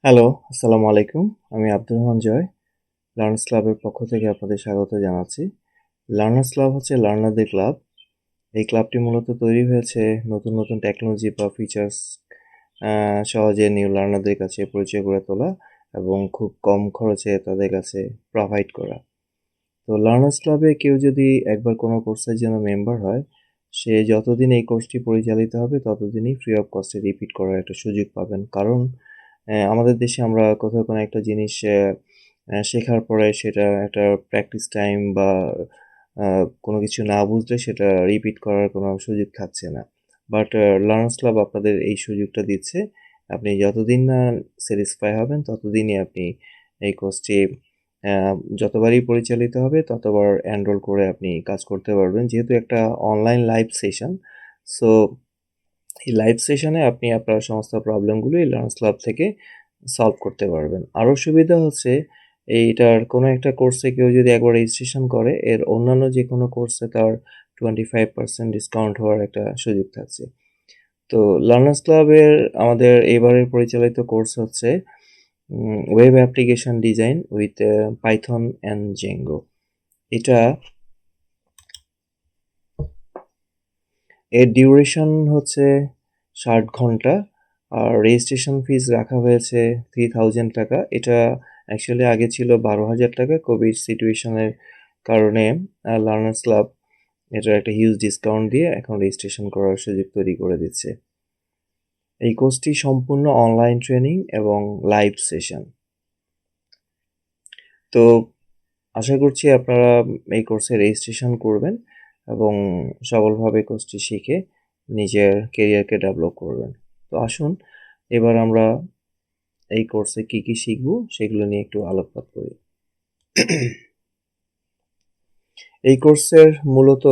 Hello, আসসালামু আলাইকুম। আমি আব্দুর রহমান জয়। লার্নার্স ক্লাবের পক্ষ থেকে আপনাদের স্বাগত জানাচ্ছি। লার্নার্স ক্লাব হচ্ছে লার্নারদের ক্লাব। এই ক্লাবটি মূলত তৈরি হয়েছে নতুন নতুন টেকনোলজি বা ফিচার্স সহজে নিউ লার্নারদের কাছে পরিচয় করে তোলা এবং খুব কম খরচে তাদের কাছে প্রোভাইড করা। তো লার্নার্স ক্লাবে কেউ যদি একবার কোনো কোর্সের জন্য মেম্বার হয়, সে যতদিন এই কোর্সটি পরিচালিত হবে ততদিনই ফ্রি অফ কস্টে রিপিট করার একটা সুযোগ পাবেন। কারণ আমাদের দেশে আমরা কোথাও কোনো একটা জিনিস শেখার পরে সেটা একটা প্র্যাকটিস টাইম বা কোনো কিছু না বুঝলে সেটা রিপিট করার কোনো সুযোগ থাকছে না। বাট লার্নার্স ক্লাব আপনাদের এই সুযোগটা দিচ্ছে। আপনি যতদিন না স্যাটিসফাই হবেন ততদিনই আপনি এই কোর্সটি আ যতবারই পরিচালিত হবে ততবার এনরোল করে আপনি কাজ করতে পারবেন। যেহেতু একটা অনলাইন লাইভ সেশন, সো এই লাইভ সেশনে আপনি আপনার সমস্ত প্রবলেমগুলো এই লার্নস ক্লাব থেকে সলভ করতে পারবেন। আরও সুবিধা হচ্ছে এইটার কোনো একটা কোর্সে কেউ যদি একবার রেজিস্ট্রেশন করে, এর অন্যান্য যে কোনো কোর্সে তার 25% ডিসকাউন্ট হওয়ার একটা সুযোগ থাকছে। তো লার্নার্স ক্লাবের আমাদের এবারের পরিচালিত কোর্স হচ্ছে web application design with Python and Django. এটা এর ডিউরেশন হচ্ছে 60 ঘন্টা। আর রেজিস্ট্রেশন ফিস রাখা হয়েছে 3000 টাকা। এটা অ্যাকচুয়ালি আগে ছিল 12,000 টাকা। কোভিড সিচুয়েশনের কারণে লার্নার্স ক্লাব এটার একটা হিউজ ডিসকাউন্ট দিয়ে এখন রেজিস্ট্রেশন করার সুযোগ তৈরি করে দিচ্ছে। এই কোর্সটি সম্পূর্ণ অনলাইন ট্রেনিং এবং লাইভ সেশন। তো আশা করছি আপনারা এই কোর্সে রেজিস্ট্রেশন করবেন এবং সফলভাবে কোর্সটি শিখে নিজের কেরিয়ারকে ডেভেলপ করবেন। তো আসুন এবার আমরা এই কোর্সে কি কি শিখব সেগুলো নিয়ে একটু আলোকপাত করি। এই কোর্সের মূলত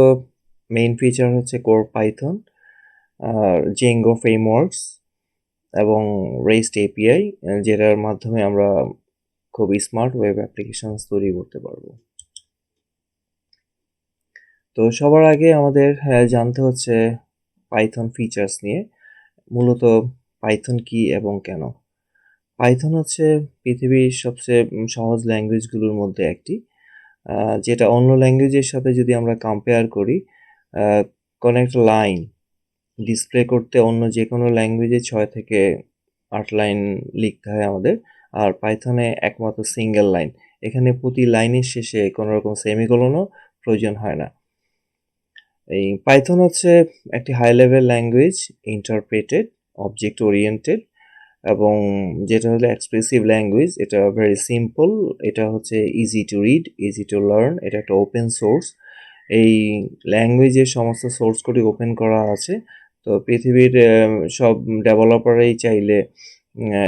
মেইন ফিচার হচ্ছে কোর পাইথন, আর জেঙ্গো ফ্রেমওয়ার্কস এবং রেস্ট এপিআই, যেটার মাধ্যমে আমরা খুব স্মার্ট ওয়েব অ্যাপ্লিকেশন তৈরি করতে পারবো। তো সবার আগে আমাদের জানতে হচ্ছে পাইথন ফিচার্স নিয়ে। মূলত পাইথন কি এবং কেন? পাইথন হচ্ছে পৃথিবীর সবচেয়ে সহজ ল্যাঙ্গুয়েজগুলোর মধ্যে একটি, যেটা অন্য ল্যাঙ্গুয়েজের সাথে যদি আমরা কম্পেয়ার করি, কোনো একটা লাইন ডিসপ্লে করতে অন্য যে কোনো ল্যাঙ্গুয়েজে 6 থেকে 8 লাইন লিখতে হয় আমাদের, আর পাইথনে একমাত্র সিঙ্গেল লাইন। এখানে প্রতি লাইনের শেষে কোনো রকম সেমিকোলনও প্রয়োজন হয় না। এই পাইথন হচ্ছে একটি high level language, interpreted, object oriented এবং যেটা হলো এক্সপ্রেসিভ ল্যাঙ্গুয়েজ। এটা ভেরি সিম্পল, এটা হচ্ছে easy to read, easy to learn, এটা একটা ওপেন সোর্স। এই ল্যাঙ্গুয়েজের সমস্ত সোর্স কোডই ওপেন করা আছে। তো পৃথিবীর সব ডেভেলপারই চাইলে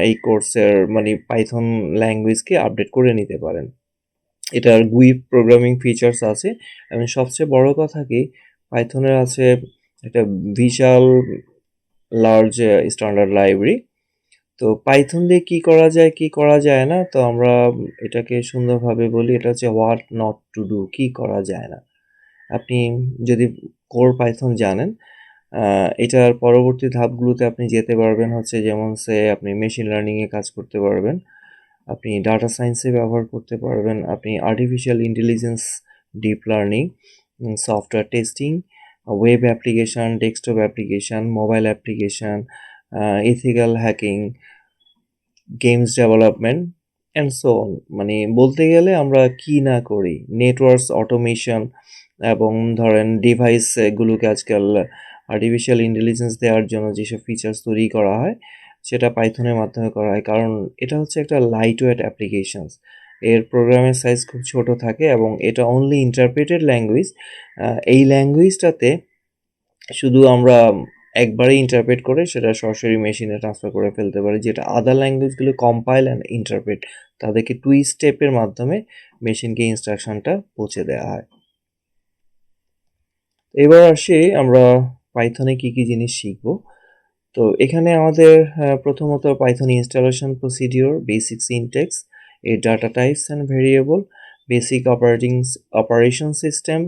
এই কোর্সের মানে পাইথন ল্যাঙ্গুয়েজকে আপডেট করে নিতে পারেন। এটার গুই প্রোগ্রামিং ফিচার্স আছে এবং সবচেয়ে বড় কথা কি, পাইথনের আছে একটা বিশাল লার্জ স্ট্যান্ডার্ড লাইব্রেরি। তো পাইথন দিয়ে কি করা যায় কি করা যায় না, তো আমরা এটাকে সুন্দরভাবে বলি, এটা হচ্ছে হোয়াট নট টু ডু, কি করা যায় না। আপনি যদি কোর পাইথন জানেন, এটার পরবর্তী ধাপগুলোতে আপনি যেতে পারবেন হচ্ছে, যেমন আপনি মেশিন লার্নিংয়ে কাজ করতে পারবেন, আপনি ডাটা সায়েন্সে ব্যবহার করতে পারবেন, আপনি artificial intelligence, deep learning, software testing, web application, desktop application, mobile application, ethical hacking, games development and so on. মানে বলতে গেলে আমরা কি না করি, নেটওয়ার্কস অটোমেশন এবং ধরেন ডিভাইস গুলোকে আজকাল আর্টিফিশিয়াল ইন্টেলিজেন্স দেওয়ার জন্য যেসব ফিচার্স তৈরি করা হয় সেটা পাইথনের মাধ্যমে করা হয়, কারণ এটা হচ্ছে একটা লাইট ওয়েট অ্যাপ্লিকেশনস। এর প্রোগ্রামের সাইজ খুব ছোট থাকে এবং এটা অনলি ইন্টারপ্রেটেড ল্যাঙ্গুয়েজ। এই ল্যাঙ্গুয়েজটাতে শুধু আমরা একবারেই ইন্টারপ্রেট করে সেটা সরাসরি মেশিনে ট্রান্সফার করে ফেলতে পারি, যেটা আদার ল্যাঙ্গুয়েজগুলো কম্পাইল অ্যান্ড ইন্টারপ্রেট, তাদেরকে 2 স্টেপের মাধ্যমে মেশিনকে ইনস্ট্রাকশনটা পৌঁছে দেওয়া হয়। এবার আসি আমরা পাইথনে কি কি জিনিস শিখব। তো এখানে আমাদের প্রথমত Python installation procedure, basic syntax, এর data types and variable, basic operation system,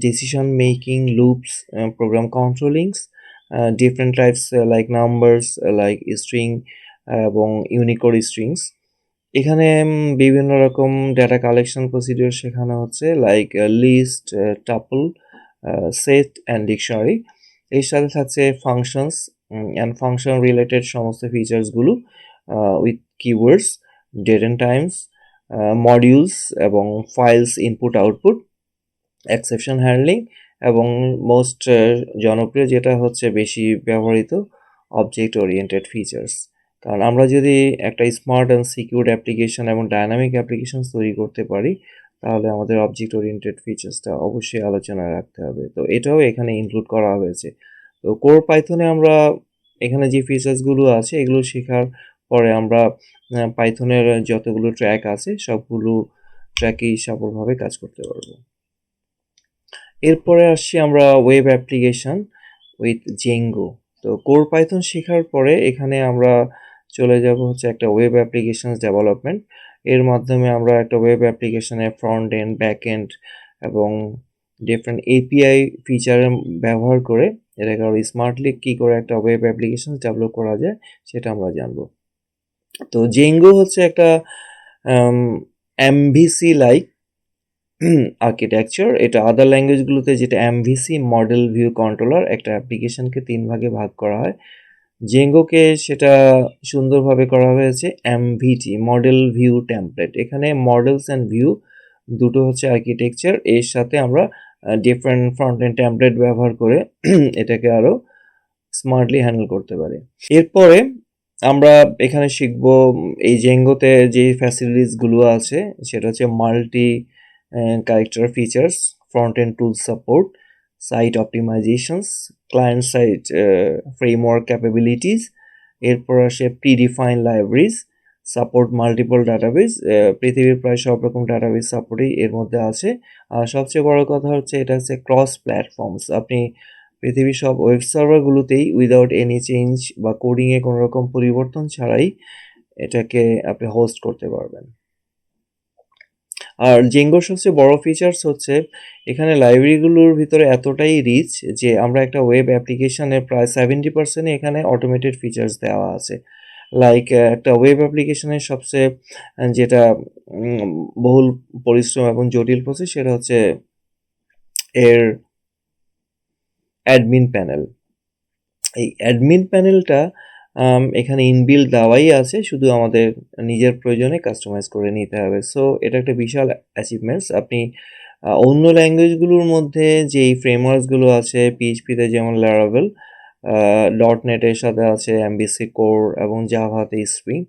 decision making, loops, program controllings, different types like numbers, like string, এবং ইউনিকোড স্ট্রিংস। এখানে বিভিন্ন রকম ডেটা কালেকশন প্রসিডিউর শেখানো হচ্ছে, like list, tuple, set and dictionary. এর সাথে থাকছে ফাংশনস অ্যান্ড ফাংশন রিলেটেড সমস্ত ফিচার্সগুলো with keywords, date and times, modules এবং files input output, exception handling এবং মোস্ট জনপ্রিয় যেটা হচ্ছে বেশি ব্যবহৃত, অবজেক্ট ওরিয়েন্টেড ফিচার্স। কারণ আমরা যদি একটা স্মার্ট অ্যান্ড সিকিউর অ্যাপ্লিকেশন এবং ডাইনামিক অ্যাপ্লিকেশন তৈরি করতে পারি, তাহলে আমাদের অবজেক্ট ওরিয়েন্টেড ফিচার্সটা অবশ্যই আলোচনায় রাখতে হবে। তো এটাও এখানে ইনক্লুড করা হয়েছে। তো কোর পাইথনে আমরা এখানে যে ফিচার্সগুলো আছে এগুলো শেখার পরে আমরা পাইথনের যতগুলো ট্র্যাক আছে সবগুলো ট্র্যাকেই সফলভাবে কাজ করতে পারবো। এরপরে আসছি আমরা ওয়েব অ্যাপ্লিকেশন উইথ জেঙ্গো। তো কোর পাইথন শেখার পরে এখানে আমরা চলে যাব হচ্ছে একটা ওয়েব অ্যাপ্লিকেশন ডেভেলপমেন্ট। এর মাধ্যমে আমরা একটা ওয়েব অ্যাপ্লিকেশনের ফ্রন্ট এন্ড, ব্যাক এন্ড এবং ডিফারেন্ট এপিআই ফিচার ব্যবহার করে এটাকে আরো স্মার্টলি কী করে একটা ওয়েব অ্যাপ্লিকেশন ডেভেলপ করা যায় সেটা আমরা জানবো। তো জেঙ্গো হচ্ছে একটা এমভিসি লাইক আর্কিটেকচার। এটা আদার ল্যাঙ্গুয়েজগুলোতে যেটা এমভিসি, মডেল ভিউ কন্ট্রোলার, একটা অ্যাপ্লিকেশনকে 3 ভাগে ভাগ করা হয়। জেঙ্গোকে সেটা সুন্দরভাবে করা হয়েছে এমভিটি, মডেল ভিউ টেমপ্লেট। এখানে মডেলস অ্যান্ড ভিউ দুটো হচ্ছে আর্কিটেকচার, এর সাথে আমরা ডিফারেন্ট ফ্রন্ট এন্ড টেমপ্লেট ব্যবহার করে এটাকে আরো স্মার্টলি হ্যান্ডেল করতে পারি। এরপরে আমরা এখানে শিখব এই জেঙ্গোতে যে ফ্যাসিলিটিসগুলো আছে সেটা হচ্ছে multi character features, front end tool support, side optimizations, client side framework capabilities. এরপর আসে predefine libraries, support multiple database. পৃথিবীর প্রায় সব রকম ডাটাবেস সাপোর্টই এর মধ্যে আছে। আর সবচেয়ে বড় কথা হচ্ছে এটা হচ্ছে ক্রস প্ল্যাটফর্মস। আপনি পৃথিবীর সব ওয়েব সার্ভারগুলোতেই উইদাউট এনি চেঞ্জ বা কোডিংয়ে কোনো রকম পরিবর্তন ছাড়াই এটাকে আপনি হোস্ট করতে পারবেন। আর জেঙ্গোর সবচেয়ে বড় ফিচার্স হচ্ছে এখানে লাইব্রেরিগুলোর ভিতরে এতটাই রিচ যে আমরা একটা ওয়েব অ্যাপ্লিকেশনের প্রায় 70% এখানে অটোমেটেড ফিচার্স দেওয়া আছে। লাইক একটা ওয়েব অ্যাপ্লিকেশনের সবচেয়ে যেটা বহুল পরিশ্রম এবং জটিল প্রসেস সেটা হচ্ছে এর অ্যাডমিন প্যানেল। এই অ্যাডমিন প্যানেলটা এখানে ইনবিল্ড দেওয়াই আছে, শুধু আমাদের নিজের প্রয়োজনে কাস্টমাইজ করে নিতে হবে। সো এটা একটা বিশাল অ্যাচিভমেন্টস। আপনি অন্য ল্যাঙ্গুয়েজগুলোর মধ্যে যেই ফ্রেমওয়ার্কসগুলো আছে, পিএইচপিতে যেমন ল্যারাভেল, .NET-এর সাথে আছে এমভিসি কোর এবং জাভাতে স্প্রিং,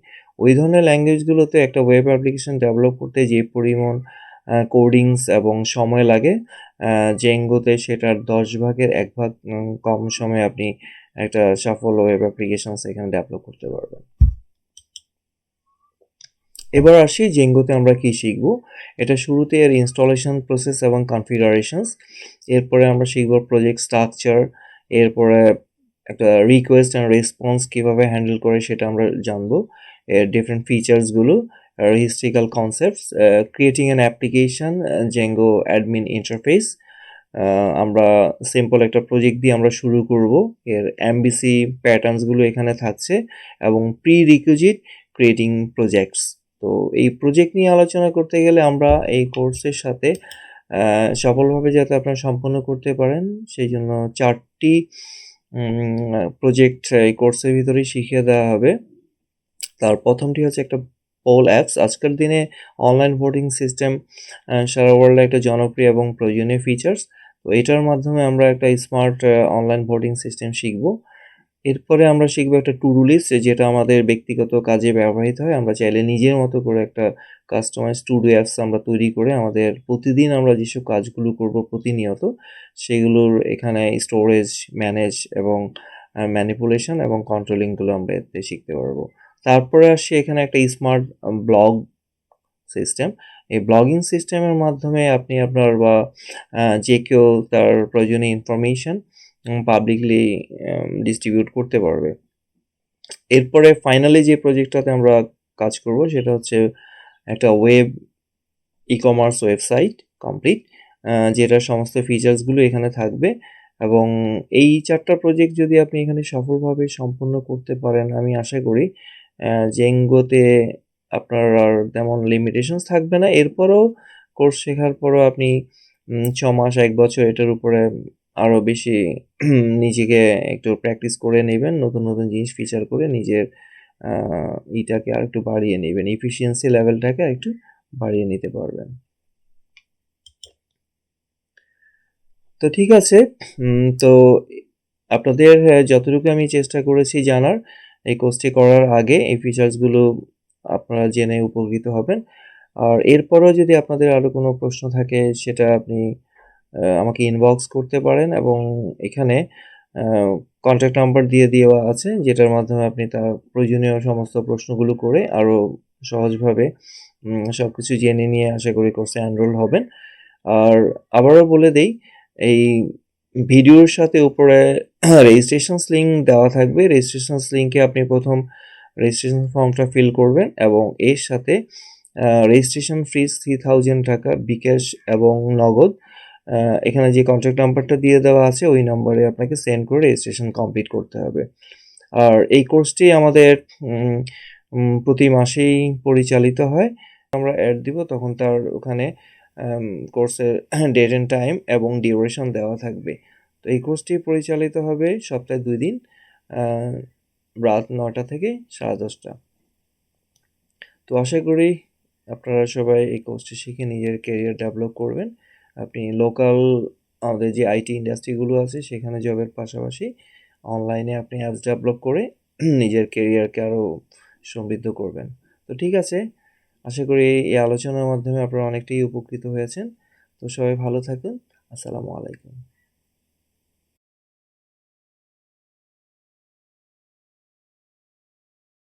ওই ধরনের ল্যাঙ্গুয়েজগুলোতে একটা ওয়েব অ্যাপ্লিকেশন ডেভেলপ করতে যে পরিমাণ কোডিংস এবং সময় লাগে, জেঙ্গোতে সেটার 10 ভাগের 1 ভাগ কম সময়ে আপনি একটা সফল ওয়েব অ্যাপ্লিকেশন এখানে ডেভেলপ করতে পারবেন। এবার আসি জেঙ্গোতে আমরা কি শিখব। এটা শুরুতে এর ইনস্টলেশন প্রসেস এবং কনফিগারেশনস, এরপরে আমরা শিখব প্রজেক্ট স্ট্রাকচার, এরপরে একটা রিকোয়েস্ট অ্যান্ড রেসপন্স কীভাবে হ্যান্ডেল করে সেটা আমরা জানবো, এর ডিফারেন্ট ফিচার্সগুলো, historical concepts, creating an application, Django admin interface. আমরা সিম্পল একটা প্রজেক্ট দিয়ে আমরা শুরু করব। এর এমবিসি প্যাটার্নসগুলো এখানে থাকছে এবং প্রি রিকুইজিট ক্রিয়েটিং প্রজেক্টস। তো এই প্রজেক্ট নিয়ে আলোচনা করতে গেলে আমরা এই কোর্সের সাথে সফলভাবে যাতে আপনারা সম্পন্ন করতে পারেন সেই জন্য 4টি প্রজেক্ট এই কোর্সের ভিতরেই শিখিয়ে দেওয়া হবে। তার প্রথমটি হচ্ছে একটা পোল অ্যাপস। আজকের দিনে অনলাইন ভোটিং সিস্টেম সারা ওয়ার্ল্ডে একটা জনপ্রিয় এবং প্রয়োজনীয় ফিচার্স। তো এটার মাধ্যমে আমরা একটা স্মার্ট অনলাইন ভোটিং সিস্টেম শিখব। এরপরে আমরা শিখবো একটা টু ডু লিস্ট, যেটা আমাদের ব্যক্তিগত কাজে ব্যবহৃত হয়। আমরা চাইলে নিজের মতো করে একটা কাস্টমাইজ টু ডু অ্যাপস আমরা তৈরি করে আমাদের প্রতিদিন আমরা যেসব কাজগুলো করব প্রতিনিয়ত সেগুলোর এখানে স্টোরেজ, ম্যানেজ এবং ম্যানিপুলেশন এবং কন্ট্রোলিংগুলো আমরা এতে শিখতে পারবো। তারপরে আসছি এখানে একটা স্মার্ট ব্লগ সিস্টেম। এই ব্লগিং সিস্টেমের মাধ্যমে আপনি আপনার বা যে কেউ তার প্রয়োজনীয় ইনফরমেশন পাবলিকলি ডিস্ট্রিবিউট করতে পারবে। এরপরে ফাইনালি যে প্রজেক্টটাতে আমরা কাজ করব সেটা হচ্ছে একটা web e commerce website complete, যেটার সমস্ত ফিচার্সগুলো এখানে থাকবে। এবং এই 4টা প্রজেক্ট যদি আপনি এখানে সফলভাবে সম্পন্ন করতে পারেন, আমি আশা করি জেঙ্গোতে আপনার আর তেমন লিমিটেশনস থাকবে না। এরপরও কোর্স শেখার পরও আপনি ৬ মাস ১ বছর এটার উপরে আরও বেশি নিজেকে একটু প্র্যাকটিস করে নেবেন, নতুন নতুন জিনিস ফিচার করে নিজের ইটাকে আরেকটু বাড়িয়ে নেবেন, এফিসিয়েন্সি লেভেলটাকে আরেকটু বাড়িয়ে নিতে পারবেন। তো ঠিক আছে, তো আপনাদের যতটুকু আমি চেষ্টা করেছি জানার, এই কোর্সটি করার আগে এই ফিচার্সগুলো আপনারা জেনে উপকৃত হবেন। আর এরপরও যদি আপনাদের আরও কোনো প্রশ্ন থাকে সেটা আপনি আমাকে ইনবক্স করতে পারেন, এবং এখানে কন্ট্যাক্ট নাম্বার দিয়ে দেওয়া আছে, যেটার মাধ্যমে আপনি তার প্রয়োজনীয় সমস্ত প্রশ্নগুলো করে আরও সহজভাবে সব কিছু জেনে নিয়ে আশা করি কোর্সে এনরোল হবেন। আর আবারও বলে দেই, এই ভিডিওর সাথে উপরে রেজিস্ট্রেশনস লিঙ্ক দেওয়া থাকবে। রেজিস্ট্রেশনস লিঙ্কে আপনি প্রথম রেজিস্ট্রেশন ফর্মটা ফিল করবেন, এবং এর সাথে রেজিস্ট্রেশন ফিস 3000 টাকা বিকাশ এবং নগদ। এখানে যে কন্ট্যাক্ট নাম্বারটা দিয়ে দেওয়া আছে ওই নম্বরে আপনাকে সেন্ড করে রেজিস্ট্রেশন কমপ্লিট করতে হবে। আর এই কোর্সটি আমাদের প্রতি মাসেই পরিচালিত হয়। আমরা অ্যাড দিব তখন তার ওখানে কোর্সের ডেট অ্যান্ড টাইম এবং ডিউরেশন দেওয়া থাকবে। তো এই কোর্সটি পরিচালিত হবে সপ্তাহে 2 দিন, রাত 9টা থেকে 10:30। তো আশা করি আপনারা সবাই এই কোর্সটি শিখে নিজের ক্যারিয়ার ডেভেলপ করবেন। আপনি লোকাল আমাদের যে আইটি ইন্ডাস্ট্রিগুলো আছে সেখানে জবের পাশাপাশি অনলাইনে আপনি অ্যাপস ডেভেলপ করে নিজের ক্যারিয়ারকে আরও সমৃদ্ধ করবেন। তো ঠিক আছে, আশা করি এই আলোচনার মাধ্যমে আপনারা অনেকটাই উপকৃত হয়েছেন। তো সবাই ভালো থাকুন। আসসালামু আলাইকুম।